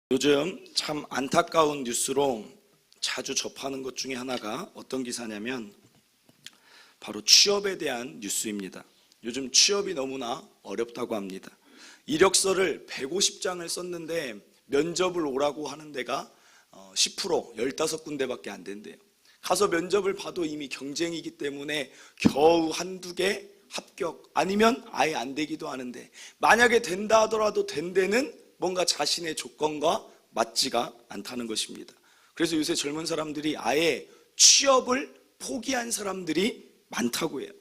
요즘 참 안타까운 뉴스로 자주 접하는 것 중에 하나가 어떤 기사냐면 바로 취업에 대한 뉴스입니다. 요즘 취업이 너무나 어렵다고 합니다. 이력서를 150장을 썼는데 면접을 오라고 하는 데가 10%, 15군데밖에 안 된대요. 가서 면접을 봐도 이미 경쟁이기 때문에 겨우 한두 개 합격, 아니면 아예 안 되기도 하는데, 만약에 된다 하더라도 된 데는 뭔가 자신의 조건과 맞지가 않다는 것입니다. 그래서 요새 젊은 사람들이 아예 취업을 포기한 사람들이 많다고 해요.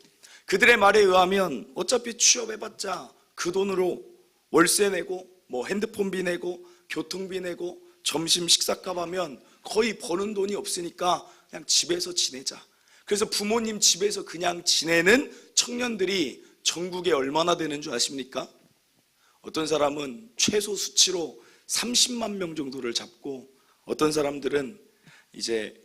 그들의 말에 의하면 어차피 취업해봤자 그 돈으로 월세 내고 핸드폰비 내고 교통비 내고 점심 식사값 하면 거의 버는 돈이 없으니까 그냥 집에서 지내자. 그래서 부모님 집에서 그냥 지내는 청년들이 전국에 얼마나 되는 줄 아십니까? 어떤 사람은 최소 수치로 30만 명 정도를 잡고, 어떤 사람들은 이제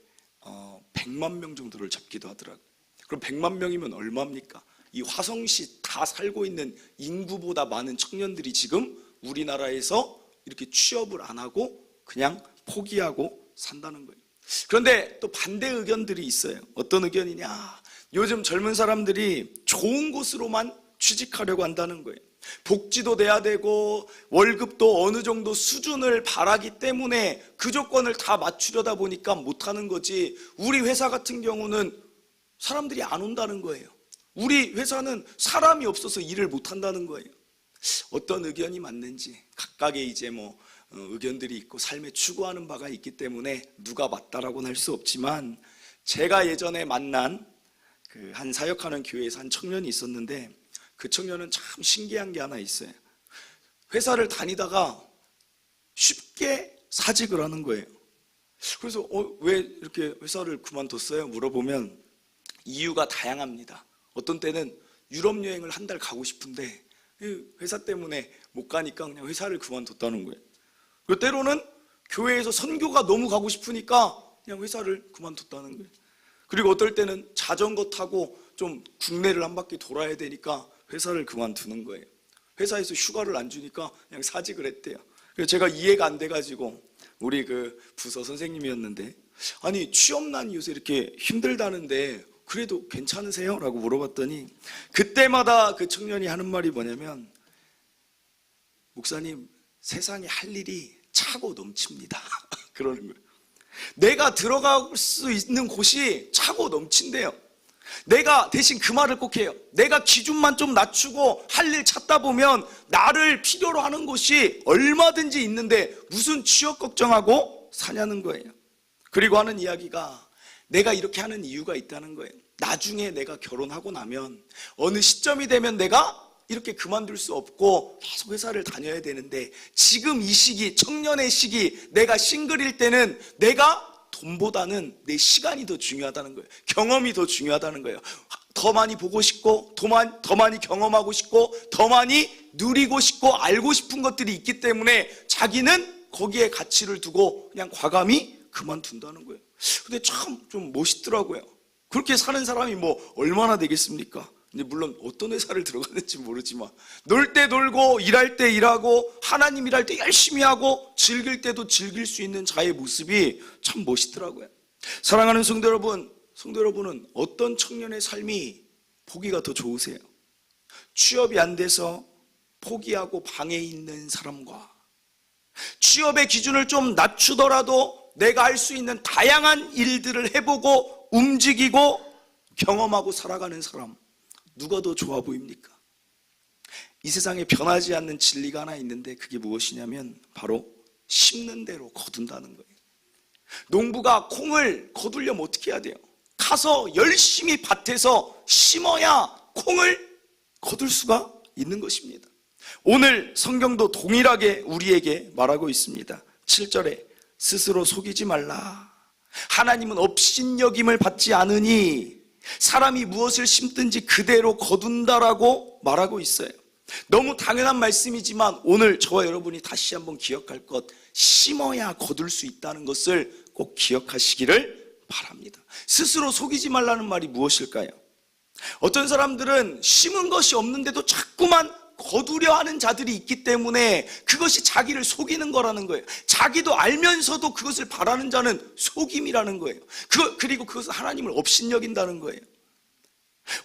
100만 명 정도를 잡기도 하더라고요. 그럼 100만 명이면 얼마입니까? 이 화성시 다 살고 있는 인구보다 많은 청년들이 지금 우리나라에서 이렇게 취업을 안 하고 그냥 포기하고 산다는 거예요. 그런데 또 반대 의견들이 있어요. 어떤 의견이냐? 요즘 젊은 사람들이 좋은 곳으로만 취직하려고 한다는 거예요. 복지도 돼야 되고 월급도 어느 정도 수준을 바라기 때문에 그 조건을 다 맞추려다 보니까 못하는 거지, 우리 회사 같은 경우는 사람들이 안 온다는 거예요. 우리 회사는 사람이 없어서 일을 못한다는 거예요. 어떤 의견이 맞는지 각각의 이제 의견들이 있고 삶에 추구하는 바가 있기 때문에 누가 맞다라고는 할 수 없지만, 제가 예전에 만난 한 사역하는 교회에서 한 청년이 있었는데, 그 청년은 참 신기한 게 하나 있어요. 회사를 다니다가 쉽게 사직을 하는 거예요. 그래서 왜 이렇게 회사를 그만뒀어요? 물어보면 이유가 다양합니다. 어떤 때는 유럽 여행을 한 달 가고 싶은데 회사 때문에 못 가니까 그냥 회사를 그만뒀다는 거예요. 그리고 때로는 교회에서 선교가 너무 가고 싶으니까 그냥 회사를 그만뒀다는 거예요. 그리고 어떨 때는 자전거 타고 좀 국내를 한 바퀴 돌아야 되니까 회사를 그만두는 거예요. 회사에서 휴가를 안 주니까 그냥 사직을 했대요. 그래서 제가 이해가 안 돼가지고 우리 부서 선생님이었는데, 아니 취업난이 요새 이렇게 힘들다는데 그래도 괜찮으세요? 라고 물어봤더니 그때마다 그 청년이 하는 말이 뭐냐면, 목사님 세상에 할 일이 차고 넘칩니다. 그러는 거예요. 내가 들어갈 수 있는 곳이 차고 넘친대요. 내가 대신 그 말을 꼭 해요. 내가 기준만 좀 낮추고 할 일 찾다 보면 나를 필요로 하는 곳이 얼마든지 있는데 무슨 취업 걱정하고 사냐는 거예요. 그리고 하는 이야기가, 내가 이렇게 하는 이유가 있다는 거예요. 나중에 내가 결혼하고 나면 어느 시점이 되면 내가 이렇게 그만둘 수 없고 계속 회사를 다녀야 되는데, 지금 이 시기, 청년의 시기, 내가 싱글일 때는 내가 돈보다는 내 시간이 더 중요하다는 거예요. 경험이 더 중요하다는 거예요. 더 많이 보고 싶고 더 많이 경험하고 싶고 더 많이 누리고 싶고 알고 싶은 것들이 있기 때문에 자기는 거기에 가치를 두고 그냥 과감히 그만둔다는 거예요. 근데 참 좀 멋있더라고요. 그렇게 사는 사람이 얼마나 되겠습니까? 근데 물론 어떤 회사를 들어갔는지 모르지만 놀 때 놀고 일할 때 일하고 하나님 일할 때 열심히 하고 즐길 때도 즐길 수 있는 자의 모습이 참 멋있더라고요. 사랑하는 성도 여러분은 어떤 청년의 삶이 보기가 더 좋으세요? 취업이 안 돼서 포기하고 방에 있는 사람과, 취업의 기준을 좀 낮추더라도 내가 할 수 있는 다양한 일들을 해보고 움직이고 경험하고 살아가는 사람, 누가 더 좋아 보입니까? 이 세상에 변하지 않는 진리가 하나 있는데, 그게 무엇이냐면 바로 심는 대로 거둔다는 거예요. 농부가 콩을 거두려면 어떻게 해야 돼요? 가서 열심히 밭에서 심어야 콩을 거둘 수가 있는 것입니다. 오늘 성경도 동일하게 우리에게 말하고 있습니다. 7절에 스스로 속이지 말라. 하나님은 업신여김을 받지 않으니 사람이 무엇을 심든지 그대로 거둔다라고 말하고 있어요. 너무 당연한 말씀이지만 오늘 저와 여러분이 다시 한번 기억할 것, 심어야 거둘 수 있다는 것을 꼭 기억하시기를 바랍니다. 스스로 속이지 말라는 말이 무엇일까요? 어떤 사람들은 심은 것이 없는데도 자꾸만 거두려 하는 자들이 있기 때문에 그것이 자기를 속이는 거라는 거예요. 자기도 알면서도 그것을 바라는 자는 속임이라는 거예요. 그리고 그것은 하나님을 업신여긴다는 거예요.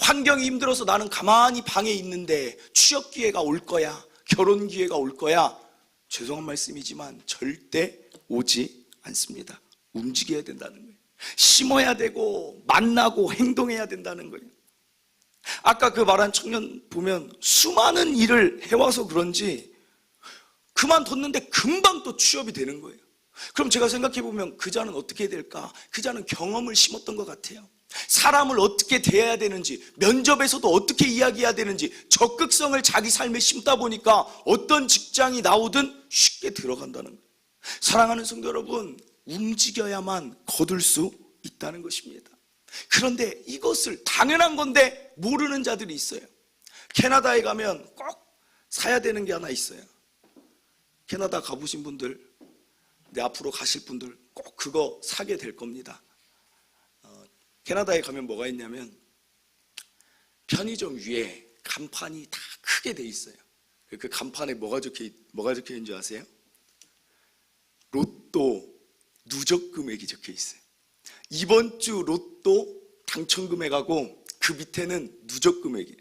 환경이 힘들어서 나는 가만히 방에 있는데 취업 기회가 올 거야, 결혼 기회가 올 거야. 죄송한 말씀이지만 절대 오지 않습니다. 움직여야 된다는 거예요. 심어야 되고 만나고 행동해야 된다는 거예요. 아까 그 말한 청년 보면 수많은 일을 해와서 그런지 그만뒀는데 금방 또 취업이 되는 거예요. 그럼 제가 생각해 보면 그 자는 어떻게 해야 될까? 그 자는 경험을 심었던 것 같아요. 사람을 어떻게 대해야 되는지, 면접에서도 어떻게 이야기해야 되는지 적극성을 자기 삶에 심다 보니까 어떤 직장이 나오든 쉽게 들어간다는 거예요. 사랑하는 성도 여러분, 움직여야만 거둘 수 있다는 것입니다. 그런데 이것을 당연한 건데 모르는 자들이 있어요. 캐나다에 가면 꼭 사야 되는 게 하나 있어요. 캐나다 가보신 분들, 내 앞으로 가실 분들 꼭 그거 사게 될 겁니다. 캐나다에 가면 뭐가 있냐면 편의점 위에 간판이 다 크게 돼 있어요. 그 간판에 뭐가 적혀 있는 줄 아세요? 로또 누적 금액이 적혀 있어요. 이번 주 로또 당첨 금액하고 그 밑에는 누적 금액이에요.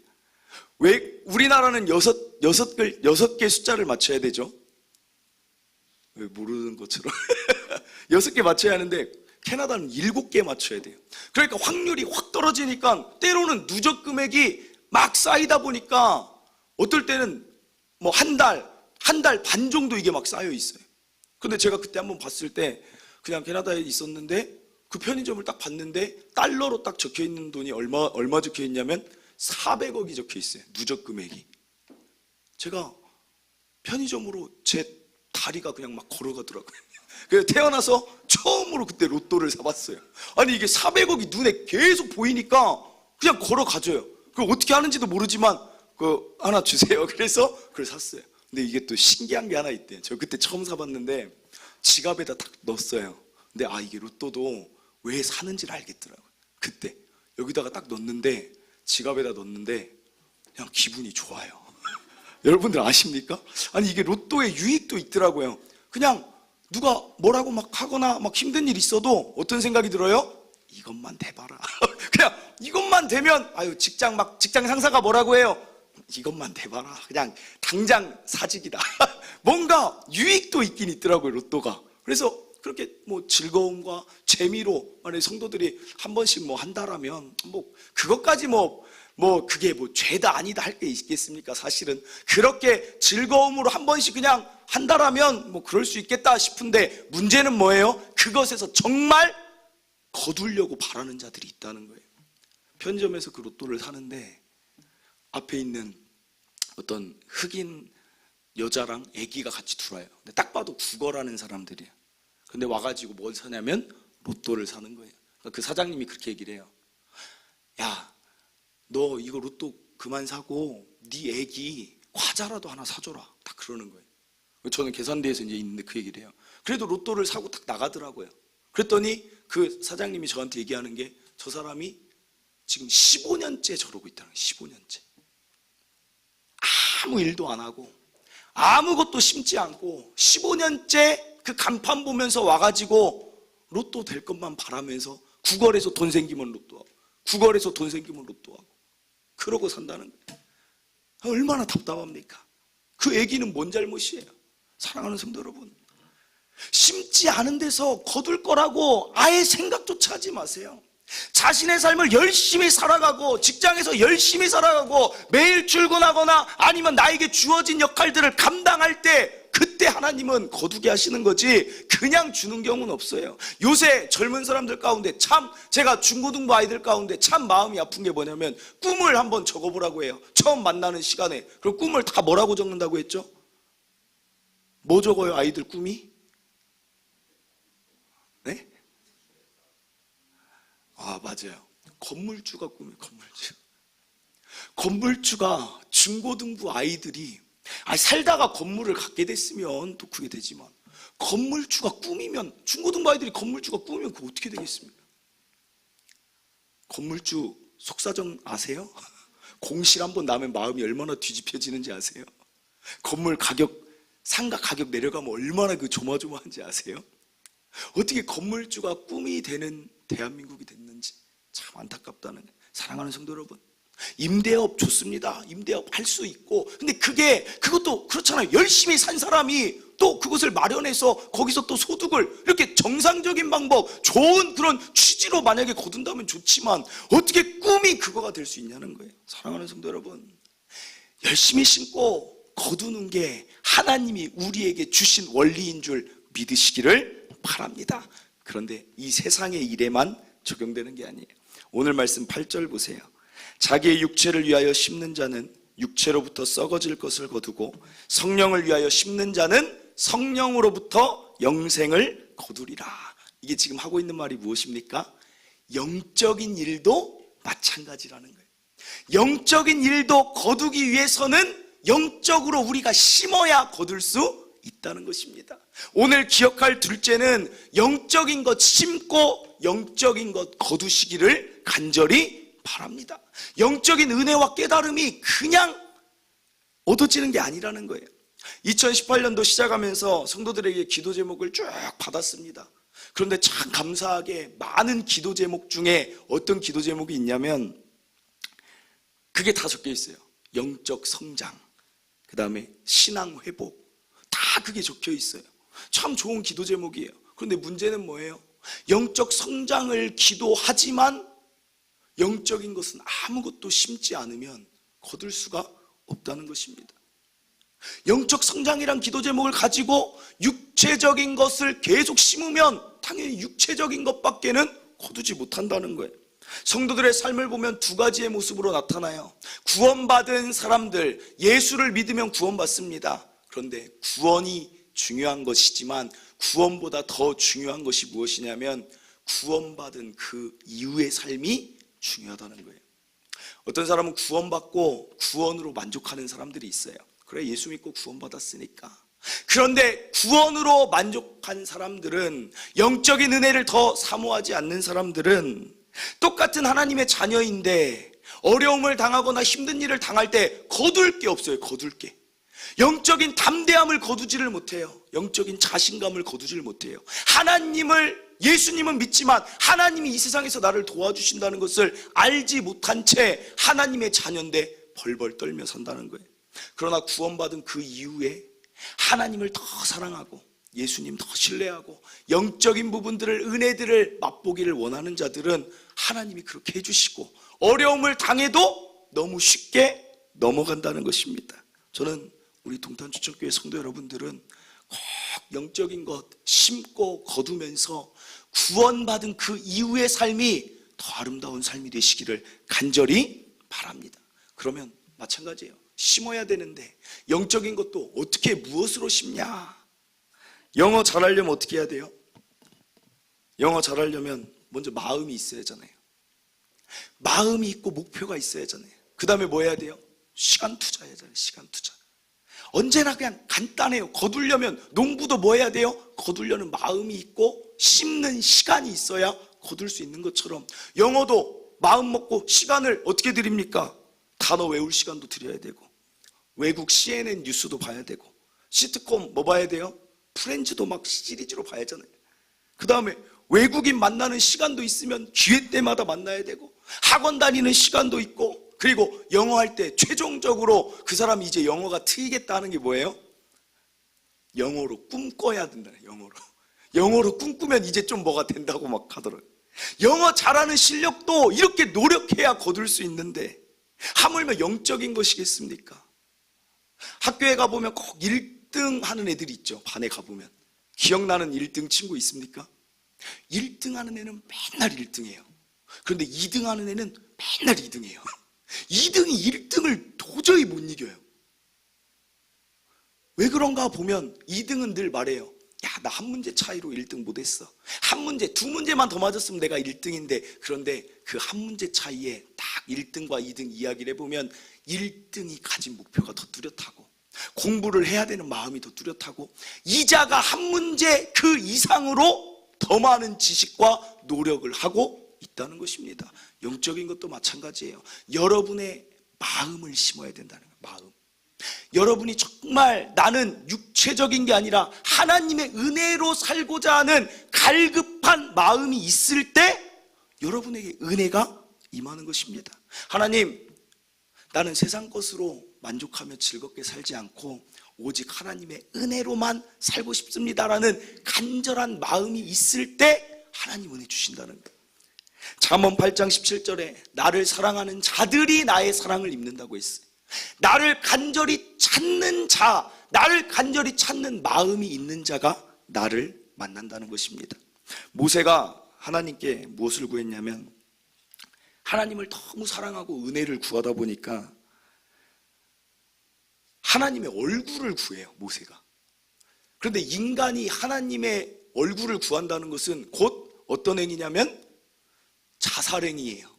왜 우리나라는 여섯 개 숫자를 맞춰야 되죠? 왜 모르는 것처럼 6개 맞춰야 하는데 캐나다는 7개 맞춰야 돼요. 그러니까 확률이 확 떨어지니까 때로는 누적 금액이 막 쌓이다 보니까 어떨 때는 뭐 한 달 반 정도 이게 막 쌓여 있어요. 근데 제가 그때 한번 봤을 때 그냥 캐나다에 있었는데 그 편의점을 딱 봤는데 달러로 딱 적혀 있는 돈이 얼마 적혀 있냐면 400억이 적혀 있어요. 누적 금액이. 제가 편의점으로 제 다리가 그냥 막 걸어가더라고요. 그래서 태어나서 처음으로 그때 로또를 사봤어요. 아니 이게 400억이 눈에 계속 보이니까 그냥 걸어가줘요. 그럼 어떻게 하는지도 모르지만 그 하나 주세요. 그래서 그걸 샀어요. 근데 이게 또 신기한 게 하나 있대요. 저 그때 처음 사봤는데 지갑에다 딱 넣었어요. 근데 이게 로또도 왜 사는지를 알겠더라고요. 그때 여기다가 딱 넣었는데 지갑에다 넣었는데 그냥 기분이 좋아요. 여러분들 아십니까? 아니 이게 로또의 유익도 있더라고요. 그냥 누가 뭐라고 막 하거나 막 힘든 일 있어도 어떤 생각이 들어요? 이것만 대봐라. 그냥 이것만 되면 직장 상사가 뭐라고 해요? 이것만 대봐라. 그냥 당장 사직이다. 뭔가 유익도 있긴 있더라고요, 로또가. 그래서 그렇게 뭐 즐거움과 재미로 만약에 성도들이 한 번씩 뭐 한다라면 뭐 그것까지 그게 뭐 죄다 아니다 할 게 있겠습니까? 사실은 그렇게 즐거움으로 한 번씩 그냥 한다라면 뭐 그럴 수 있겠다 싶은데 문제는 뭐예요? 그것에서 정말 거두려고 바라는 자들이 있다는 거예요. 편의점에서 그 로또를 사는데 앞에 있는 어떤 흑인 여자랑 아기가 같이 들어와요. 근데 딱 봐도 국어라는 사람들이에요. 근데 와가지고 뭘 사냐면 로또를 사는 거예요. 그러니까 그 사장님이 그렇게 얘기를 해요. 야, 너 이거 로또 그만 사고 네 애기 과자라도 하나 사줘라. 딱 그러는 거예요. 저는 계산대에서 이제 있는데 그 얘기를 해요. 그래도 로또를 사고 딱 나가더라고요. 그랬더니 그 사장님이 저한테 얘기하는 게 저 사람이 지금 15년째 저러고 있다는 거예요. 15년째. 아무 일도 안 하고 아무것도 심지 않고 15년째 그 간판 보면서 와가지고 로또 될 것만 바라면서 구걸해서 돈 생기면 로또하고 구걸해서 돈 생기면 로또하고 그러고 산다는 거예요. 얼마나 답답합니까? 그 애기는 뭔 잘못이에요? 사랑하는 성도 여러분, 심지 않은 데서 거둘 거라고 아예 생각조차 하지 마세요. 자신의 삶을 열심히 살아가고 직장에서 열심히 살아가고 매일 출근하거나 아니면 나에게 주어진 역할들을 감당할 때 그때 하나님은 거두게 하시는 거지 그냥 주는 경우는 없어요. 요새 젊은 사람들 가운데 참 제가 중고등부 아이들 가운데 참 마음이 아픈 게 뭐냐면 꿈을 한번 적어보라고 해요. 처음 만나는 시간에. 그럼 꿈을 다 뭐라고 적는다고 했죠? 뭐 적어요 아이들 꿈이? 네? 맞아요. 건물주가 꿈이에요. 건물주가 중고등부 아이들이 살다가 건물을 갖게 됐으면 또 그게 되지만 건물주가 꿈이면 중고등부 아이들이 건물주가 꿈이면 그거 어떻게 되겠습니까? 건물주 속사정 아세요? 공실 한번 나면 마음이 얼마나 뒤집혀지는지 아세요? 건물 가격, 상가 가격 내려가면 얼마나 그 조마조마한지 아세요? 어떻게 건물주가 꿈이 되는 대한민국이 됐는지 참 안타깝다는 거예요. 사랑하는 성도 여러분, 임대업 좋습니다. 임대업 할 수 있고, 근데 그것도 그렇잖아요. 열심히 산 사람이 또 그것을 마련해서 거기서 또 소득을 이렇게 정상적인 방법, 좋은 그런 취지로 만약에 거둔다면 좋지만 어떻게 꿈이 그거가 될 수 있냐는 거예요. 사랑하는 성도 여러분, 열심히 심고 거두는 게 하나님이 우리에게 주신 원리인 줄 믿으시기를 바랍니다. 그런데 이 세상의 일에만 적용되는 게 아니에요. 오늘 말씀 8절 보세요. 자기의 육체를 위하여 심는 자는 육체로부터 썩어질 것을 거두고 성령을 위하여 심는 자는 성령으로부터 영생을 거두리라. 이게 지금 하고 있는 말이 무엇입니까? 영적인 일도 마찬가지라는 거예요. 영적인 일도 거두기 위해서는 영적으로 우리가 심어야 거둘 수 있다는 것입니다. 오늘 기억할 둘째는 영적인 것 심고 영적인 것 거두시기를 간절히 바랍니다. 영적인 은혜와 깨달음이 그냥 얻어지는 게 아니라는 거예요. 2018년도 시작하면서 성도들에게 기도 제목을 쭉 받았습니다. 그런데 참 감사하게 많은 기도 제목 중에 어떤 기도 제목이 있냐면 그게 다 적혀 있어요. 영적 성장, 그 다음에 신앙 회복, 다 그게 적혀 있어요. 참 좋은 기도 제목이에요. 그런데 문제는 뭐예요? 영적 성장을 기도하지만 영적인 것은 아무것도 심지 않으면 거둘 수가 없다는 것입니다. 영적 성장이란 기도 제목을 가지고 육체적인 것을 계속 심으면 당연히 육체적인 것밖에는 거두지 못한다는 거예요. 성도들의 삶을 보면 두 가지의 모습으로 나타나요. 구원받은 사람들, 예수를 믿으면 구원받습니다. 그런데 구원이 중요한 것이지만 구원보다 더 중요한 것이 무엇이냐면 구원받은 그 이후의 삶이 중요하다는 거예요. 어떤 사람은 구원받고 구원으로 만족하는 사람들이 있어요. 그래, 예수 믿고 구원받았으니까. 그런데 구원으로 만족한 사람들은, 영적인 은혜를 더 사모하지 않는 사람들은 똑같은 하나님의 자녀인데 어려움을 당하거나 힘든 일을 당할 때 거둘 게 없어요. 거둘 게. 영적인 담대함을 거두지를 못해요. 영적인 자신감을 거두지를 못해요. 예수님은 믿지만 하나님이 이 세상에서 나를 도와주신다는 것을 알지 못한 채 하나님의 자녀인데 벌벌 떨며 산다는 거예요. 그러나 구원받은 그 이후에 하나님을 더 사랑하고 예수님 더 신뢰하고 영적인 부분들을, 은혜들을 맛보기를 원하는 자들은 하나님이 그렇게 해주시고 어려움을 당해도 너무 쉽게 넘어간다는 것입니다. 저는 우리 동탄주천교회 성도 여러분들은 꼭 영적인 것 심고 거두면서 구원받은 그 이후의 삶이 더 아름다운 삶이 되시기를 간절히 바랍니다. 그러면 마찬가지예요. 심어야 되는데 영적인 것도 어떻게 무엇으로 심냐? 영어 잘하려면 어떻게 해야 돼요? 영어 잘하려면 먼저 마음이 있어야 하잖아요. 마음이 있고 목표가 있어야 하잖아요. 그 다음에 뭐 해야 돼요? 시간 투자해야 하잖아요. 시간 투자. 언제나 그냥 간단해요. 거두려면 농부도 뭐 해야 돼요? 거두려는 마음이 있고 심는 시간이 있어야 거둘 수 있는 것처럼 영어도 마음 먹고 시간을 어떻게 드립니까? 단어 외울 시간도 드려야 되고 외국 CNN 뉴스도 봐야 되고 시트콤 뭐 봐야 돼요? 프렌즈도 막 시리즈로 봐야 하잖아요. 그 다음에 외국인 만나는 시간도 있으면 기회 때마다 만나야 되고 학원 다니는 시간도 있고 그리고 영어 할 때 최종적으로 그 사람이 이제 영어가 트이겠다 하는 게 뭐예요? 영어로 꿈꿔야 된다네. 영어로 꿈꾸면 이제 좀 뭐가 된다고 막 하더라고요. 영어 잘하는 실력도 이렇게 노력해야 거둘 수 있는데 하물며 영적인 것이겠습니까? 학교에 가보면 꼭 1등 하는 애들이 있죠. 반에 가보면 기억나는 1등 친구 있습니까? 1등 하는 애는 맨날 1등이에요. 그런데 2등 하는 애는 맨날 2등이에요. 2등이 1등을 도저히 못 이겨요. 왜 그런가 보면 2등은 늘 말해요. 야, 나 한 문제 차이로 1등 못했어. 한 문제, 두 문제만 더 맞았으면 내가 1등인데 그런데 그 한 문제 차이에 딱 1등과 2등 이야기를 해보면 1등이 가진 목표가 더 뚜렷하고 공부를 해야 되는 마음이 더 뚜렷하고 이자가 한 문제 그 이상으로 더 많은 지식과 노력을 하고 있다는 것입니다. 영적인 것도 마찬가지예요. 여러분의 마음을 심어야 된다는 거예요. 마음. 여러분이 정말 나는 육체적인 게 아니라 하나님의 은혜로 살고자 하는 갈급한 마음이 있을 때 여러분에게 은혜가 임하는 것입니다. 하나님, 나는 세상 것으로 만족하며 즐겁게 살지 않고 오직 하나님의 은혜로만 살고 싶습니다라는 간절한 마음이 있을 때 하나님 은혜 주신다는 거예요. 잠언 8장 17절에 나를 사랑하는 자들이 나의 사랑을 입는다고 했어요. 나를 간절히 찾는 자, 나를 간절히 찾는 마음이 있는 자가 나를 만난다는 것입니다. 모세가 하나님께 무엇을 구했냐면, 하나님을 너무 사랑하고 은혜를 구하다 보니까 하나님의 얼굴을 구해요, 모세가. 그런데 인간이 하나님의 얼굴을 구한다는 것은 곧 어떤 행위냐면 자살행위예요.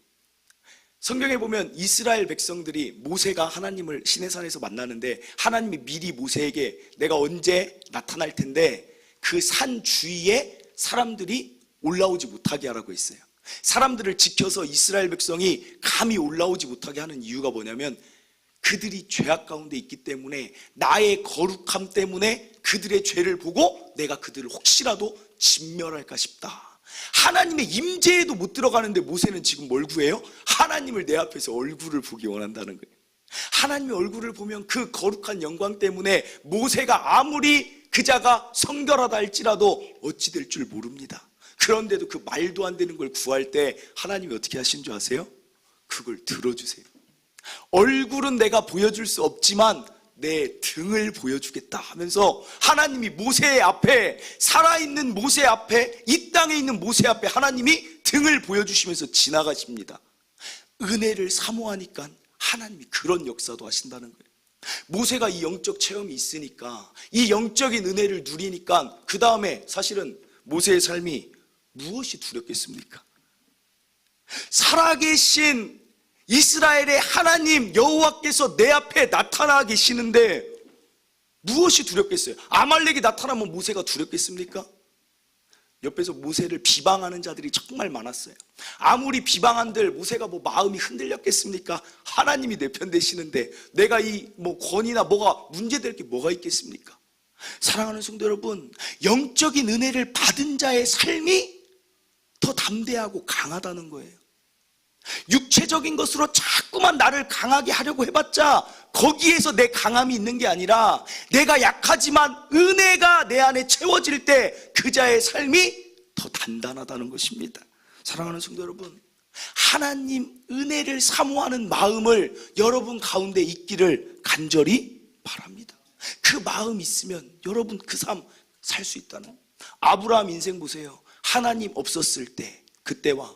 성경에 보면 이스라엘 백성들이 모세가 하나님을 시내산에서 만나는데 하나님이 미리 모세에게 내가 언제 나타날 텐데 그 산 주위에 사람들이 올라오지 못하게 하라고 했어요. 사람들을 지켜서 이스라엘 백성이 감히 올라오지 못하게 하는 이유가 뭐냐면 그들이 죄악 가운데 있기 때문에 나의 거룩함 때문에 그들의 죄를 보고 내가 그들을 혹시라도 진멸할까 싶다. 하나님의 임재에도 못 들어가는데 모세는 지금 뭘 구해요? 하나님을 내 앞에서 얼굴을 보기 원한다는 거예요. 하나님의 얼굴을 보면 그 거룩한 영광 때문에 모세가 아무리 그자가 성결하다 할지라도 어찌 될 줄 모릅니다. 그런데도 그 말도 안 되는 걸 구할 때 하나님이 어떻게 하신 줄 아세요? 그걸 들어주세요. 얼굴은 내가 보여줄 수 없지만 내 등을 보여주겠다 하면서 하나님이 모세 앞에, 살아있는 모세 앞에, 이 땅에 있는 모세 앞에 하나님이 등을 보여주시면서 지나가십니다. 은혜를 사모하니까 하나님이 그런 역사도 하신다는 거예요. 모세가 이 영적 체험이 있으니까, 이 영적인 은혜를 누리니까 그 다음에 사실은 모세의 삶이 무엇이 두렵겠습니까? 살아계신 이스라엘의 하나님 여호와께서 내 앞에 나타나 계시는데 무엇이 두렵겠어요? 아말렉이 나타나면 모세가 두렵겠습니까? 옆에서 모세를 비방하는 자들이 정말 많았어요. 아무리 비방한들 모세가 뭐 마음이 흔들렸겠습니까? 하나님이 내 편 되시는데 내가 이 뭐 권위나 뭐가 문제될 게 뭐가 있겠습니까? 사랑하는 성도 여러분, 영적인 은혜를 받은 자의 삶이 더 담대하고 강하다는 거예요. 육체적인 것으로 자꾸만 나를 강하게 하려고 해봤자 거기에서 내 강함이 있는 게 아니라 내가 약하지만 은혜가 내 안에 채워질 때 그자의 삶이 더 단단하다는 것입니다. 사랑하는 성도 여러분, 하나님 은혜를 사모하는 마음을 여러분 가운데 있기를 간절히 바랍니다. 그 마음 있으면 여러분 그 삶 살 수 있다는. 아브라함 인생 보세요. 하나님 없었을 때, 그때와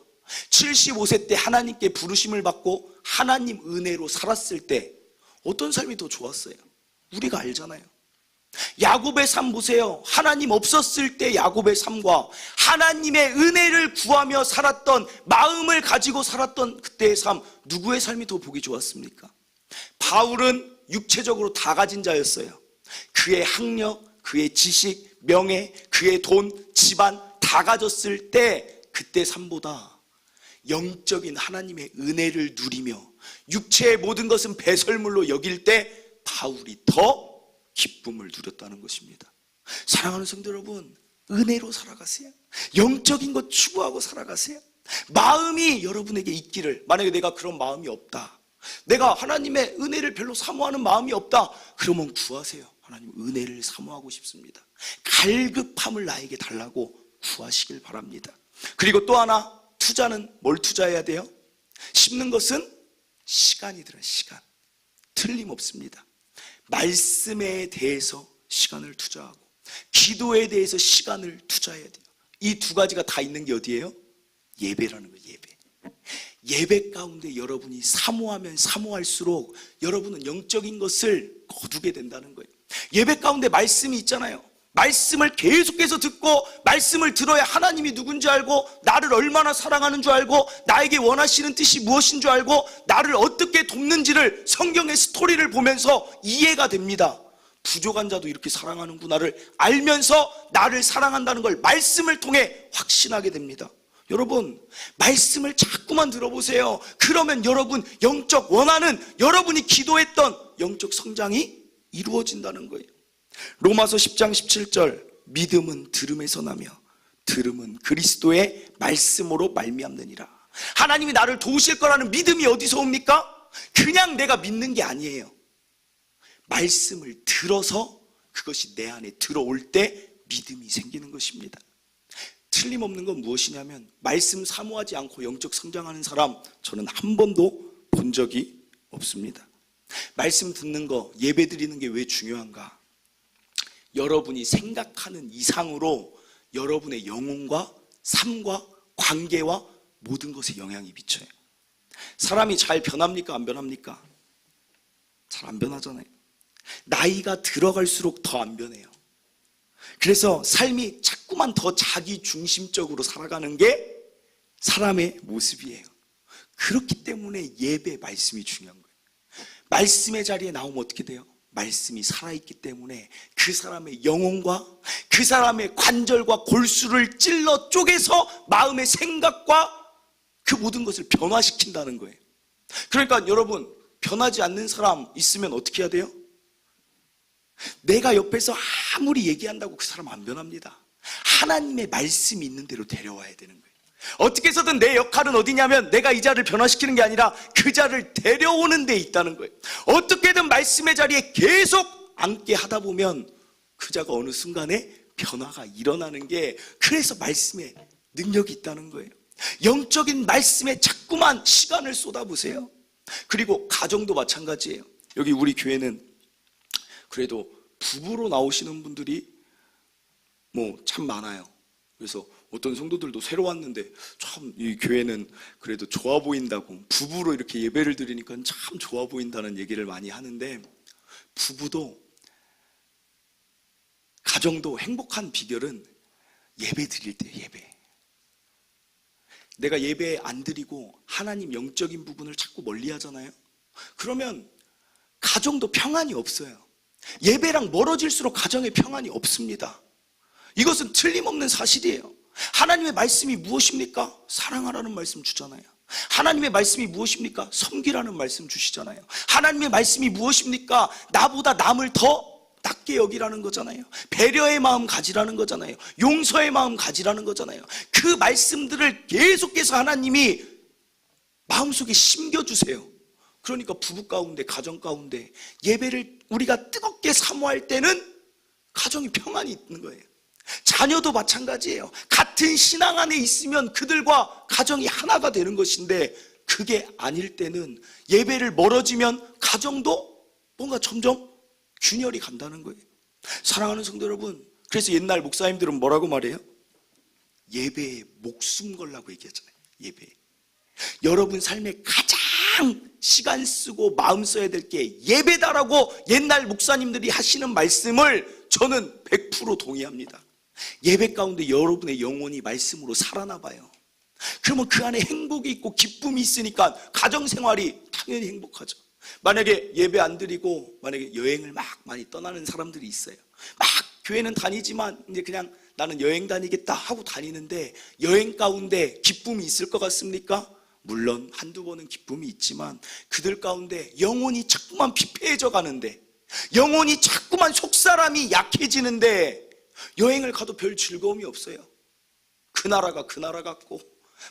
75세 때 하나님께 부르심을 받고 하나님 은혜로 살았을 때 어떤 삶이 더 좋았어요? 우리가 알잖아요. 야곱의 삶 보세요. 하나님 없었을 때 야곱의 삶과 하나님의 은혜를 구하며 살았던, 마음을 가지고 살았던 그때의 삶, 누구의 삶이 더 보기 좋았습니까? 바울은 육체적으로 다 가진 자였어요. 그의 학력, 그의 지식, 명예, 그의 돈, 집안 다 가졌을 때 그때 삶보다 영적인 하나님의 은혜를 누리며 육체의 모든 것은 배설물로 여길 때 바울이 더 기쁨을 누렸다는 것입니다. 사랑하는 성도 여러분, 은혜로 살아가세요. 영적인 것 추구하고 살아가세요. 마음이 여러분에게 있기를. 만약에 내가 그런 마음이 없다, 내가 하나님의 은혜를 별로 사모하는 마음이 없다, 그러면 구하세요. 하나님 은혜를 사모하고 싶습니다. 갈급함을 나에게 달라고 구하시길 바랍니다. 그리고 또 하나, 투자는 뭘 투자해야 돼요? 심는 것은 시간이더라. 시간. 틀림없습니다. 말씀에 대해서 시간을 투자하고 기도에 대해서 시간을 투자해야 돼요. 이 두 가지가 다 있는 게 어디예요? 예배라는 거예요. 예배. 예배 가운데 여러분이 사모하면 사모할수록 여러분은 영적인 것을 거두게 된다는 거예요. 예배 가운데 말씀이 있잖아요. 말씀을 계속해서 듣고 말씀을 들어야 하나님이 누군지 알고 나를 얼마나 사랑하는 줄 알고 나에게 원하시는 뜻이 무엇인 줄 알고 나를 어떻게 돕는지를 성경의 스토리를 보면서 이해가 됩니다. 부족한 자도 이렇게 사랑하는구나를 알면서 나를 사랑한다는 걸 말씀을 통해 확신하게 됩니다. 여러분, 말씀을 자꾸만 들어보세요. 그러면 여러분 영적 원하는, 여러분이 기도했던 영적 성장이 이루어진다는 거예요. 로마서 10장 17절, 믿음은 들음에서 나며 들음은 그리스도의 말씀으로 말미암느니라. 하나님이 나를 도우실 거라는 믿음이 어디서 옵니까? 그냥 내가 믿는 게 아니에요. 말씀을 들어서 그것이 내 안에 들어올 때 믿음이 생기는 것입니다. 틀림없는 건 무엇이냐면, 말씀 사모하지 않고 영적 성장하는 사람 저는 한 번도 본 적이 없습니다. 말씀 듣는 거, 예배 드리는 게 왜 중요한가? 여러분이 생각하는 이상으로 여러분의 영혼과 삶과 관계와 모든 것에 영향이 미쳐요. 사람이 잘 변합니까? 안 변합니까? 잘 안 변하잖아요. 나이가 들어갈수록 더 안 변해요. 그래서 삶이 자꾸만 더 자기 중심적으로 살아가는 게 사람의 모습이에요. 그렇기 때문에 예배, 말씀이 중요한 거예요. 말씀의 자리에 나오면 어떻게 돼요? 말씀이 살아있기 때문에 그 사람의 영혼과 그 사람의 관절과 골수를 찔러 쪼개서 마음의 생각과 그 모든 것을 변화시킨다는 거예요. 그러니까 여러분, 변하지 않는 사람 있으면 어떻게 해야 돼요? 내가 옆에서 아무리 얘기한다고 그 사람 안 변합니다. 하나님의 말씀이 있는 대로 데려와야 되는 거예요. 어떻게 해서든 내 역할은 어디냐면, 내가 이 자를 변화시키는 게 아니라 그 자를 데려오는 데 있다는 거예요. 어떻게든 말씀의 자리에 계속 앉게 하다 보면 그 자가 어느 순간에 변화가 일어나는 게, 그래서 말씀에 능력이 있다는 거예요. 영적인 말씀에 자꾸만 시간을 쏟아보세요. 그리고 가정도 마찬가지예요. 여기 우리 교회는 그래도 부부로 나오시는 분들이 참 많아요. 그래서 어떤 성도들도 새로 왔는데 참 이 교회는 그래도 좋아 보인다고, 부부로 이렇게 예배를 드리니까 참 좋아 보인다는 얘기를 많이 하는데, 부부도 가정도 행복한 비결은 예배 드릴 때, 예배. 내가 예배 안 드리고 하나님 영적인 부분을 자꾸 멀리 하잖아요. 그러면 가정도 평안이 없어요. 예배랑 멀어질수록 가정에 평안이 없습니다. 이것은 틀림없는 사실이에요. 하나님의 말씀이 무엇입니까? 사랑하라는 말씀 주잖아요. 하나님의 말씀이 무엇입니까? 섬기라는 말씀 주시잖아요. 하나님의 말씀이 무엇입니까? 나보다 남을 더 낮게 여기라는 거잖아요. 배려의 마음 가지라는 거잖아요. 용서의 마음 가지라는 거잖아요. 그 말씀들을 계속해서 하나님이 마음속에 심겨주세요. 그러니까 부부 가운데, 가정 가운데 예배를 우리가 뜨겁게 사모할 때는 가정이 평안이 있는 거예요. 자녀도 마찬가지예요. 같은 신앙 안에 있으면 그들과 가정이 하나가 되는 것인데, 그게 아닐 때는 예배를 멀어지면 가정도 뭔가 점점 균열이 간다는 거예요. 사랑하는 성도 여러분, 그래서 옛날 목사님들은 뭐라고 말해요? 예배에 목숨 걸라고 얘기하잖아요. 예배. 여러분 삶에 가장 시간 쓰고 마음 써야 될 게 예배다라고 옛날 목사님들이 하시는 말씀을 저는 100% 동의합니다. 예배 가운데 여러분의 영혼이 말씀으로 살아나 봐요. 그러면 그 안에 행복이 있고 기쁨이 있으니까 가정생활이 당연히 행복하죠. 만약에 예배 안 드리고 만약에 여행을 막 많이 떠나는 사람들이 있어요. 막 교회는 다니지만 이제 그냥 나는 여행 다니겠다 하고 다니는데, 여행 가운데 기쁨이 있을 것 같습니까? 물론 한두 번은 기쁨이 있지만 그들 가운데 영혼이 자꾸만 피폐해져 가는데, 영혼이 자꾸만 속사람이 약해지는데 여행을 가도 별 즐거움이 없어요. 그 나라가 그 나라 같고,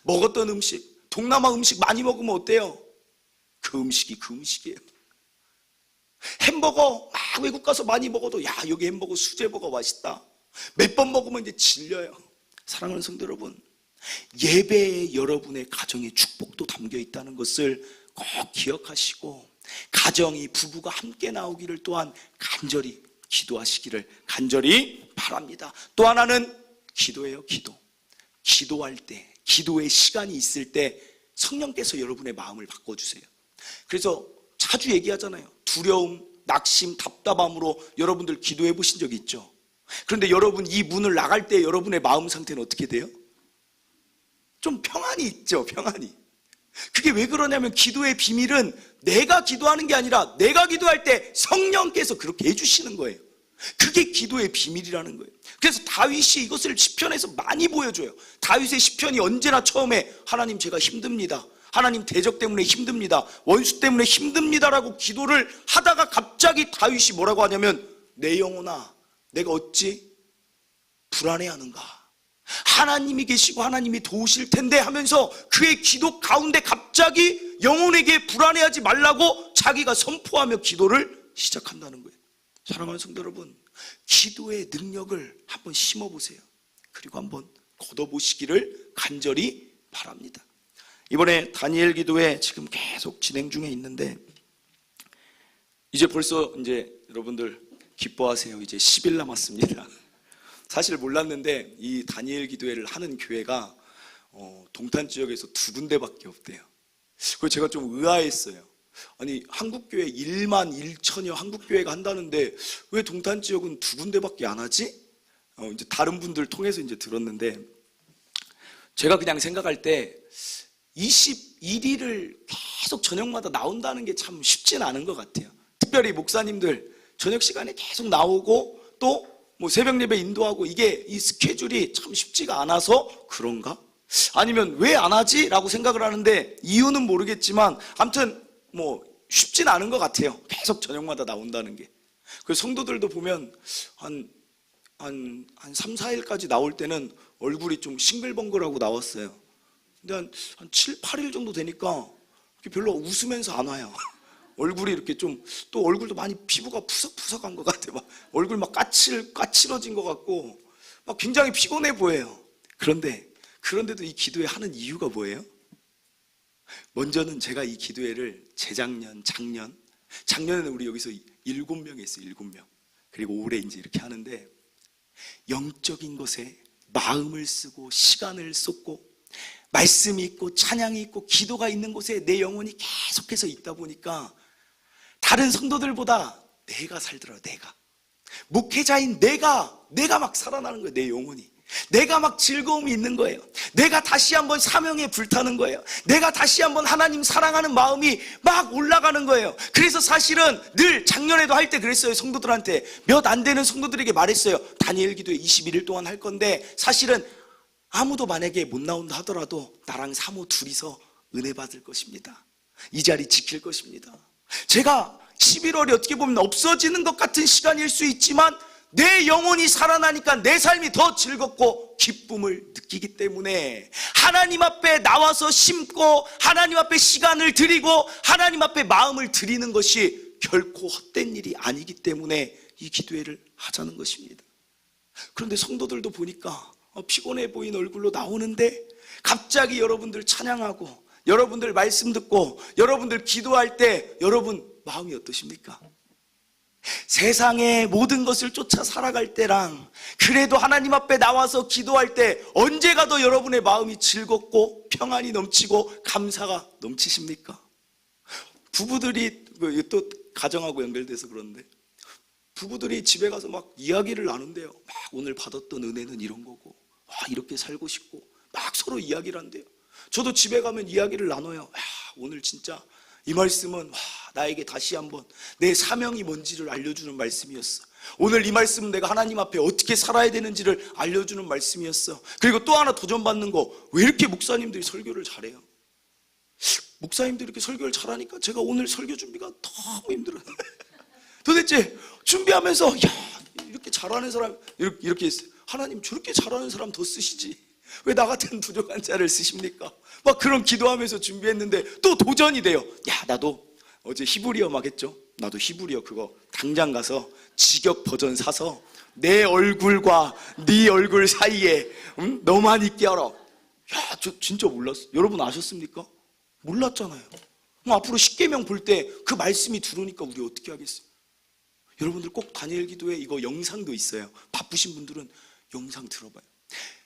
먹었던 음식, 동남아 음식 많이 먹으면 어때요? 그 음식이 그 음식이에요. 햄버거 막 외국 가서 많이 먹어도, 야 여기 햄버거 수제버거 맛있다. 몇 번 먹으면 이제 질려요. 사랑하는 성도 여러분, 예배에 여러분의 가정의 축복도 담겨 있다는 것을 꼭 기억하시고, 가정이, 부부가 함께 나오기를 또한 간절히 기도하시기를 간절히 바랍니다. 또 하나는 기도예요. 기도할 때, 기도의 시간이 있을 때 성령께서 여러분의 마음을 바꿔주세요. 그래서 자주 얘기하잖아요. 두려움, 낙심, 답답함으로 여러분들 기도해 보신 적 있죠? 그런데 여러분 이 문을 나갈 때 여러분의 마음 상태는 어떻게 돼요? 좀 평안이 있죠. 평안이. 그게 왜 그러냐면, 기도의 비밀은 내가 기도하는 게 아니라 내가 기도할 때 성령께서 그렇게 해주시는 거예요. 그게 기도의 비밀이라는 거예요. 그래서 다윗이 이것을 시편에서 많이 보여줘요. 다윗의 시편이 언제나 처음에 하나님 제가 힘듭니다, 하나님 대적 때문에 힘듭니다, 원수 때문에 힘듭니다라고 기도를 하다가 갑자기 다윗이 뭐라고 하냐면 내 영혼아 내가 어찌 불안해하는가, 하나님이 계시고 하나님이 도우실 텐데 하면서 그의 기도 가운데 갑자기 영혼에게 불안해하지 말라고 자기가 선포하며 기도를 시작한다는 거예요. 사랑하는 성도 여러분, 기도의 능력을 한번 심어보세요. 그리고 한번 걷어보시기를 간절히 바랍니다. 이번에 다니엘 기도회 지금 계속 진행 중에 있는데 이제 벌써 이제 여러분들 기뻐하세요. 이제 10일 남았습니다. 사실 몰랐는데 이 다니엘 기도회를 하는 교회가 동탄 지역에서 2군데밖에 없대요. 그래서 제가 좀 의아했어요. 아니 한국교회 1만 1천여 한국교회가 한다는데 왜 동탄 지역은 2군데밖에 안 하지? 이제 다른 분들 통해서 이제 들었는데 제가 그냥 생각할 때 21일을 계속 저녁마다 나온다는 게 참 쉽진 않은 것 같아요. 특별히 목사님들 저녁 시간에 계속 나오고 또 뭐 새벽 예배 인도하고 이게 이 스케줄이 참 쉽지가 않아서 그런가? 아니면 왜 안 하지? 라고 생각을 하는데 이유는 모르겠지만 아무튼 뭐 쉽진 않은 것 같아요. 계속 저녁마다 나온다는 게. 그래서 성도들도 보면 한 3, 4일까지 나올 때는 얼굴이 좀 싱글벙글하고 나왔어요. 근데 한 7, 8일 정도 되니까 별로 웃으면서 안 와요. 얼굴이 이렇게 좀, 또 얼굴도 많이 피부가 푸석푸석한 것 같아요. 막 얼굴 막 까칠어진 것 같고 막 굉장히 피곤해 보여요. 그런데도 이 기도회 하는 이유가 뭐예요? 먼저는 제가 이 기도회를 작년에는 우리 여기서 7명 했어요. 7명. 그리고 올해 이제 이렇게 하는데 영적인 것에 마음을 쓰고 시간을 쏟고 말씀이 있고 찬양이 있고 기도가 있는 곳에 내 영혼이 계속해서 있다 보니까 다른 성도들보다 내가 살더라고요. 내가 목회자인 내가 막 살아나는 거예요. 내 영혼이 내가 막 즐거움이 있는 거예요. 내가 다시 한번 사명에 불타는 거예요. 내가 다시 한번 하나님 사랑하는 마음이 막 올라가는 거예요. 그래서 사실은 늘 작년에도 할 때 그랬어요. 성도들한테 몇 안 되는 성도들에게 말했어요. 다니엘 기도회 21일 동안 할 건데 사실은 아무도 만약에 못 나온다 하더라도 나랑 사모 둘이서 은혜 받을 것입니다. 이 자리 지킬 것입니다. 제가 11월이 어떻게 보면 없어지는 것 같은 시간일 수 있지만 내 영혼이 살아나니까 내 삶이 더 즐겁고 기쁨을 느끼기 때문에 하나님 앞에 나와서 심고 하나님 앞에 시간을 드리고 하나님 앞에 마음을 드리는 것이 결코 헛된 일이 아니기 때문에 이 기도회를 하자는 것입니다. 그런데 성도들도 보니까 피곤해 보인 얼굴로 나오는데 갑자기 여러분들 찬양하고 여러분들 말씀 듣고 여러분들 기도할 때 여러분 마음이 어떠십니까? 세상의 모든 것을 쫓아 살아갈 때랑 그래도 하나님 앞에 나와서 기도할 때 언제가 더 여러분의 마음이 즐겁고 평안이 넘치고 감사가 넘치십니까? 부부들이 또 가정하고 연결돼서 그런데 부부들이 집에 가서 막 이야기를 나눈대요. 막 오늘 받았던 은혜는 이런 거고 이렇게 살고 싶고 막 서로 이야기를 한대요. 저도 집에 가면 이야기를 나눠요. 오늘 진짜 이 말씀은 나에게 다시 한번 내 사명이 뭔지를 알려주는 말씀이었어. 오늘 이 말씀은 내가 하나님 앞에 어떻게 살아야 되는지를 알려주는 말씀이었어. 그리고 또 하나 도전받는 거, 왜 이렇게 목사님들이 설교를 잘해요? 목사님들이 이렇게 설교를 잘하니까 제가 오늘 설교 준비가 너무 힘들어요. 도대체 준비하면서 이렇게 잘하는 사람 이렇게 했어요. 하나님 저렇게 잘하는 사람 더 쓰시지 왜 나 같은 부족한 자를 쓰십니까? 막 그런 기도하면서 준비했는데 또 도전이 돼요. 나도 어제 히브리어 막 했죠. 나도 히브리어 그거 당장 가서 직역 버전 사서 내 얼굴과 네 얼굴 사이에 너만 있게 하라. 저 진짜 몰랐어. 여러분 아셨습니까? 몰랐잖아요. 앞으로 십계명 볼 때 그 말씀이 들어오니까 우리 어떻게 하겠어요? 여러분들 꼭 다니엘 기도회 이거 영상도 있어요. 바쁘신 분들은 영상 들어봐요.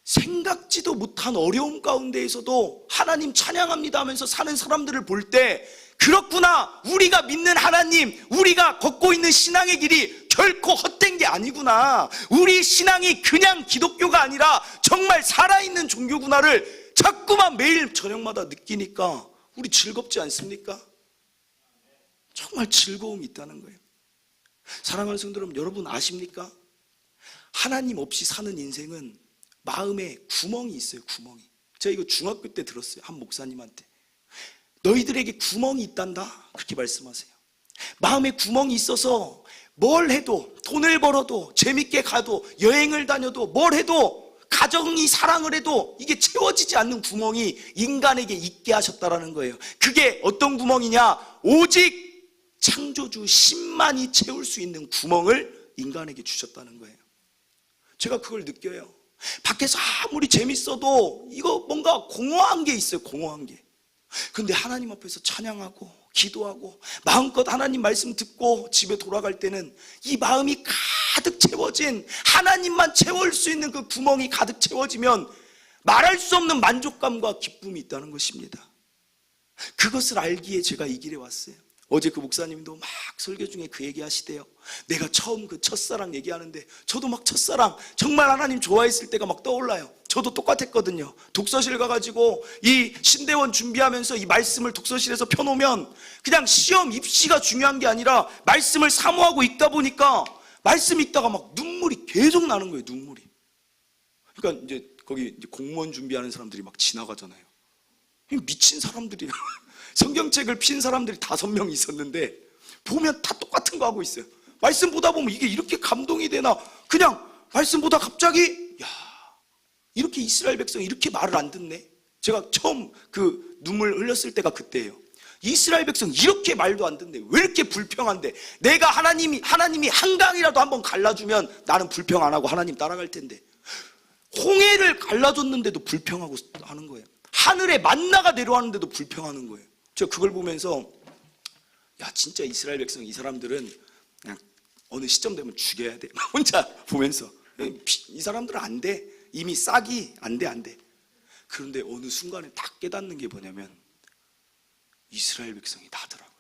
생각지도 못한 어려움 가운데에서도 하나님 찬양합니다 하면서 사는 사람들을 볼 때 그렇구나, 우리가 믿는 하나님, 우리가 걷고 있는 신앙의 길이 결코 헛된 게 아니구나, 우리 신앙이 그냥 기독교가 아니라 정말 살아있는 종교구나를 자꾸만 매일 저녁마다 느끼니까 우리 즐겁지 않습니까? 정말 즐거움이 있다는 거예요. 사랑하는 성도 여러분, 여러분 아십니까? 하나님 없이 사는 인생은 마음에 구멍이 있어요. 구멍이. 제가 이거 중학교 때 들었어요. 한 목사님한테. 너희들에게 구멍이 있단다, 그렇게 말씀하세요. 마음에 구멍이 있어서 뭘 해도, 돈을 벌어도, 재밌게 가도, 여행을 다녀도, 뭘 해도, 가정이 사랑을 해도 이게 채워지지 않는 구멍이 인간에게 있게 하셨다라는 거예요. 그게 어떤 구멍이냐? 오직 창조주 신만이 채울 수 있는 구멍을 인간에게 주셨다는 거예요. 제가 그걸 느껴요. 밖에서 아무리 재밌어도 이거 뭔가 공허한 게 있어요. 공허한 게. 근데 하나님 앞에서 찬양하고 기도하고 마음껏 하나님 말씀 듣고 집에 돌아갈 때는 이 마음이 가득 채워진, 하나님만 채울 수 있는 그 구멍이 가득 채워지면 말할 수 없는 만족감과 기쁨이 있다는 것입니다. 그것을 알기에 제가 이 길에 왔어요. 어제 그 목사님도 막 설교 중에 그 얘기 하시대요. 내가 처음 그 첫사랑 얘기하는데 저도 막 첫사랑 정말 하나님 좋아했을 때가 막 떠올라요. 저도 똑같았거든요. 독서실 가가지고 이 신대원 준비하면서 이 말씀을 독서실에서 펴놓으면 그냥 시험 입시가 중요한 게 아니라 말씀을 사모하고 읽다 보니까 말씀 읽다가 막 눈물이 계속 나는 거예요. 눈물이. 그러니까 이제 거기 이제 공무원 준비하는 사람들이 막 지나가잖아요. 미친 사람들이에요. 성경책을 핀 사람들이 5명 있었는데 보면 다 똑같은 거 하고 있어요. 말씀 보다 보면 이게 이렇게 감동이 되나. 그냥 말씀 보다 갑자기 야, 이렇게 이스라엘 백성이 이렇게 말을 안 듣네. 제가 처음 그 눈물 흘렸을 때가 그때예요. 이스라엘 백성 이렇게 말도 안 듣네. 왜 이렇게 불평한데? 내가 하나님이 한강이라도 한번 갈라주면 나는 불평 안 하고 하나님 따라갈 텐데 홍해를 갈라줬는데도 불평하고 하는 거예요. 하늘에 만나가 내려왔는데도 불평하는 거예요. 제가 그걸 보면서 야, 진짜 이스라엘 백성 이 사람들은 그냥 어느 시점 되면 죽여야 돼. 혼자 보면서 이 사람들은 안 돼. 이미 싹이 안 돼. 그런데 어느 순간에 딱 깨닫는 게 뭐냐면 이스라엘 백성이 나더라고요.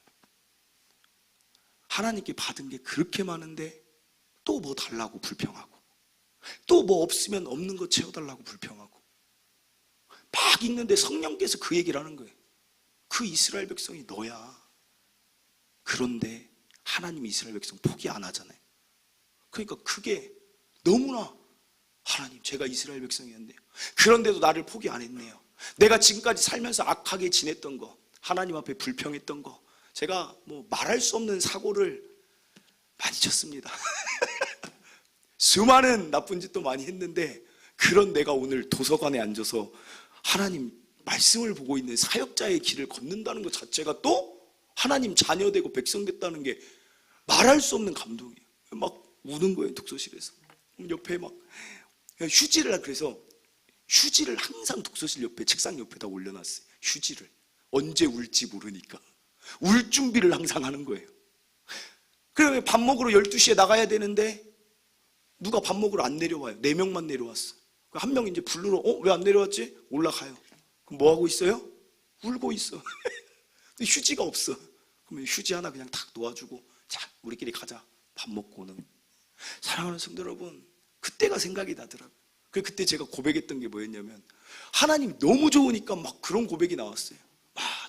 하나님께 받은 게 그렇게 많은데 또 뭐 달라고 불평하고 또 뭐 없으면 없는 거 채워달라고 불평하고 막 읽는데 성령께서 그 얘기를 하는 거예요. 그 이스라엘 백성이 너야. 그런데 하나님이 이스라엘 백성 포기 안 하잖아요. 그러니까 그게 너무나 하나님, 제가 이스라엘 백성이었네요. 그런데도 나를 포기 안 했네요. 내가 지금까지 살면서 악하게 지냈던 거, 하나님 앞에 불평했던 거, 제가 뭐 말할 수 없는 사고를 많이 쳤습니다. 수많은 나쁜 짓도 많이 했는데 그런 내가 오늘 도서관에 앉아서 하나님 말씀을 보고 있는 사역자의 길을 걷는다는 것 자체가 또 하나님 자녀 되고 백성 됐다는 게 말할 수 없는 감동이에요. 막 우는 거예요. 독서실에서 옆에 막 휴지를, 그래서 휴지를 항상 독서실 옆에 책상 옆에다 올려놨어요. 휴지를 언제 울지 모르니까 울 준비를 항상 하는 거예요. 그래 밥 먹으러 12시에 나가야 되는데 누가 밥 먹으러 안 내려와요. 4명만 내려왔어. 한 명 이제 부르러 왜 안 내려왔지? 올라가요. 그럼 뭐 하고 있어요? 울고 있어. 근데 휴지가 없어. 그러면 휴지 하나 그냥 탁 놓아주고 자, 우리끼리 가자. 밥 먹고 오는. 사랑하는 성도 여러분, 그때가 생각이 나더라고요. 그때 제가 고백했던 게 뭐였냐면 하나님 너무 좋으니까 막 그런 고백이 나왔어요.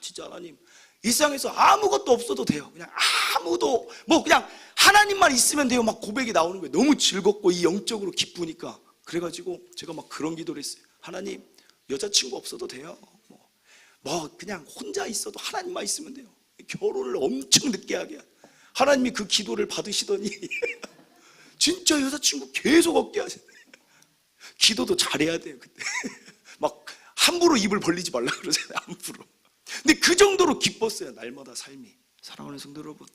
진짜 하나님 이 세상에서 아무것도 없어도 돼요. 그냥 아무도 그냥 하나님만 있으면 돼요. 막 고백이 나오는 거예요. 너무 즐겁고 이 영적으로 기쁘니까. 그래가지고 제가 막 그런 기도를 했어요. 하나님 여자친구 없어도 돼요. 그냥 혼자 있어도 하나님만 있으면 돼요. 결혼을 엄청 늦게 하게. 하나님이 그 기도를 받으시더니 진짜 여자친구 계속 얻게 하셨어요. 기도도 잘해야 돼요. 그때 막 함부로 입을 벌리지 말라 그러잖아요. 함부로. 근데 그 정도로 기뻤어요. 날마다 삶이. 사랑하는 성도 여러분,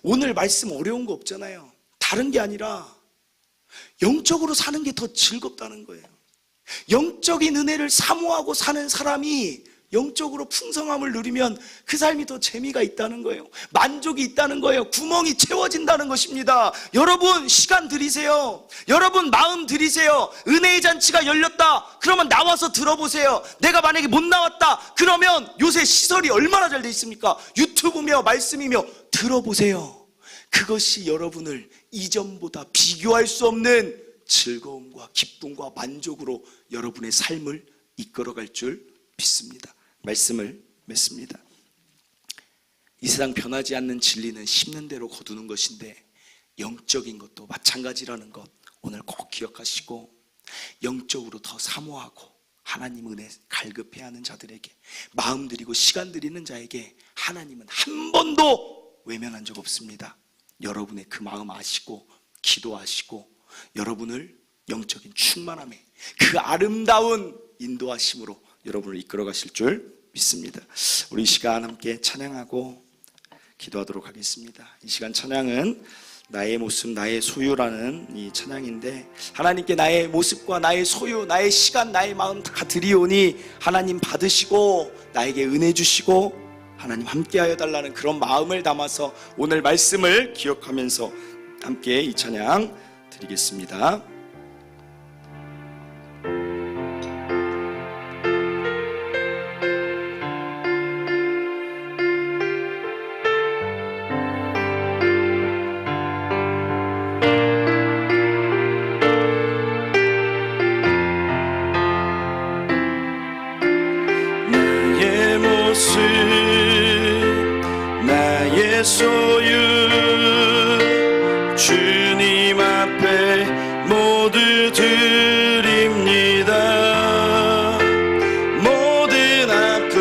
오늘 말씀 어려운 거 없잖아요. 다른 게 아니라 영적으로 사는 게 더 즐겁다는 거예요. 영적인 은혜를 사모하고 사는 사람이 영적으로 풍성함을 누리면 그 삶이 더 재미가 있다는 거예요. 만족이 있다는 거예요. 구멍이 채워진다는 것입니다. 여러분 시간 들이세요. 여러분 마음 들이세요. 은혜의 잔치가 열렸다 그러면 나와서 들어보세요. 내가 만약에 못 나왔다 그러면 요새 시설이 얼마나 잘 돼 있습니까? 유튜브며 말씀이며 들어보세요. 그것이 여러분을 이전보다 비교할 수 없는 즐거움과 기쁨과 만족으로 여러분의 삶을 이끌어갈 줄 믿습니다. 말씀을 맺습니다. 이 세상 변하지 않는 진리는 심는 대로 거두는 것인데 영적인 것도 마찬가지라는 것 오늘 꼭 기억하시고 영적으로 더 사모하고 하나님 은혜 갈급해하는 자들에게 마음 드리고 시간 드리는 자에게 하나님은 한 번도 외면한 적 없습니다. 여러분의 그 마음 아시고 기도하시고 여러분을 영적인 충만함에 그 아름다운 인도하심으로 여러분을 이끌어 가실 줄 믿습니다. 우리 이 시간 함께 찬양하고 기도하도록 하겠습니다. 이 시간 찬양은 나의 모습 나의 소유라는 이 찬양인데, 하나님께 나의 모습과 나의 소유 나의 시간 나의 마음 다 드리오니 하나님 받으시고 나에게 은혜 주시고 하나님 함께하여 달라는 그런 마음을 담아서 오늘 말씀을 기억하면서 함께 이 찬양 드리겠습니다. 나의 소유 주님 앞에 모두 드립니다. 모든 아픔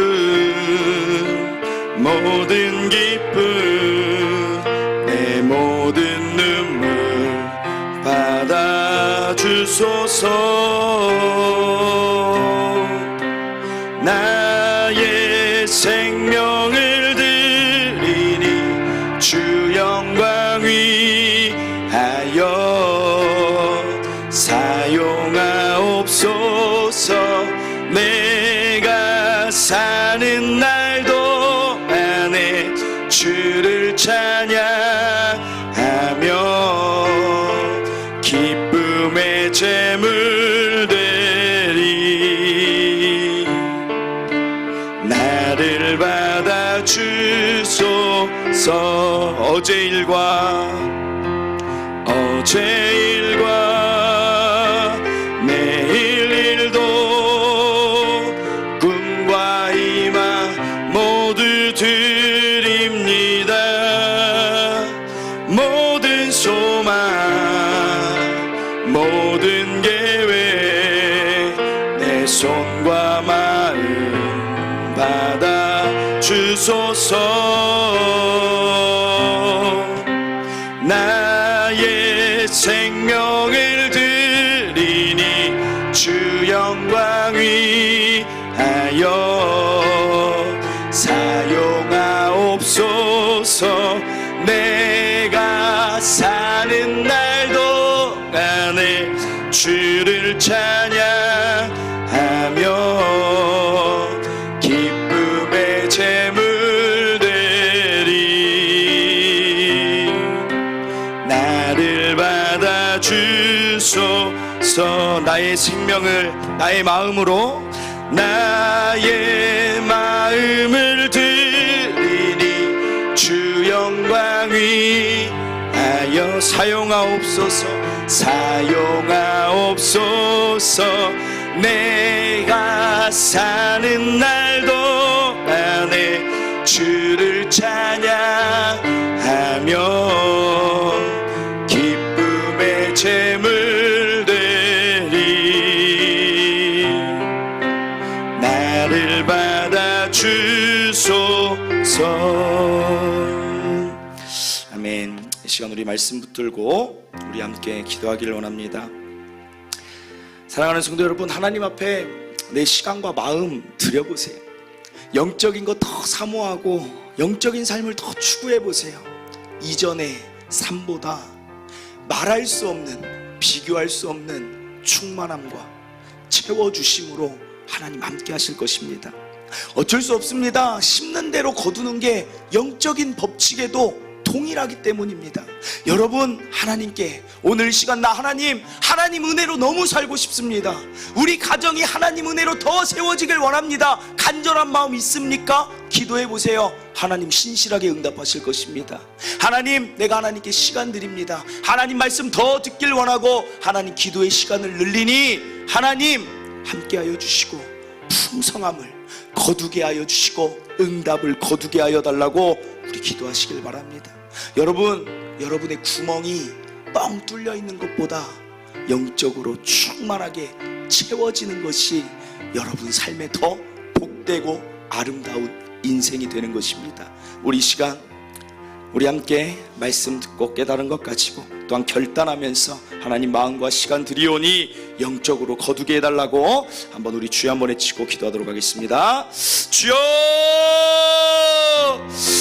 모든 기쁨 내 모든 눈물 받아주소서. 나의 생명을 드리니 주 영광 위하여 사용하옵소서. 내가 사는 날도 안에 주를 찬양하며 기쁨의 제물 되리. 나를 받아주소서. 어제 일과 내일 일도 꿈과 희망 모두 드립니다. 모든 소망 모든 계획 내 손과 마음 받아주소서. 나의 생명을 드리니 주 영광 위하여 사용하옵소서. 내가 사는 날도 안에 주를 찬양하며 기쁨의 제물 되리. 나를 받아주소서. 나의 생명을 나의 마음으로 나의 마음을 드리니 주 영광 위하여 사용하옵소서. 사용하옵소서. 내가 사는 날도 안에 주를 찬양하며 기쁨의 제물 되리. 나를 받아주소서. 아멘. 이 시간 우리 말씀 붙들고 우리 함께 기도하기를 원합니다. 사랑하는 성도 여러분, 하나님 앞에 내 시간과 마음 드려보세요. 영적인 거 더 사모하고 영적인 삶을 더 추구해보세요. 이전의 삶보다 말할 수 없는 비교할 수 없는 충만함과 채워주심으로 하나님 함께 하실 것입니다. 어쩔 수 없습니다. 심는 대로 거두는 게 영적인 법칙에도 동일하기 때문입니다. 여러분, 하나님께 오늘 시간 나 하나님 은혜로 너무 살고 싶습니다. 우리 가정이 하나님 은혜로 더 세워지길 원합니다. 간절한 마음 있습니까? 기도해 보세요. 하나님 신실하게 응답하실 것입니다. 하나님, 내가 하나님께 시간 드립니다. 하나님 말씀 더 듣길 원하고 하나님 기도의 시간을 늘리니 하나님 함께하여 주시고 풍성함을 거두게 하여 주시고 응답을 거두게 하여 달라고 우리 기도하시길 바랍니다. 여러분, 여러분의 구멍이 뻥 뚫려 있는 것보다 영적으로 충만하게 채워지는 것이 여러분 삶에 더 복되고 아름다운 인생이 되는 것입니다. 우리 이 시간 우리 함께 말씀 듣고 깨달은 것 가지고 또한 결단하면서 하나님 마음과 시간 드리오니 영적으로 거두게 해달라고 한번 우리 주여 한번 외치고 기도하도록 하겠습니다. 주여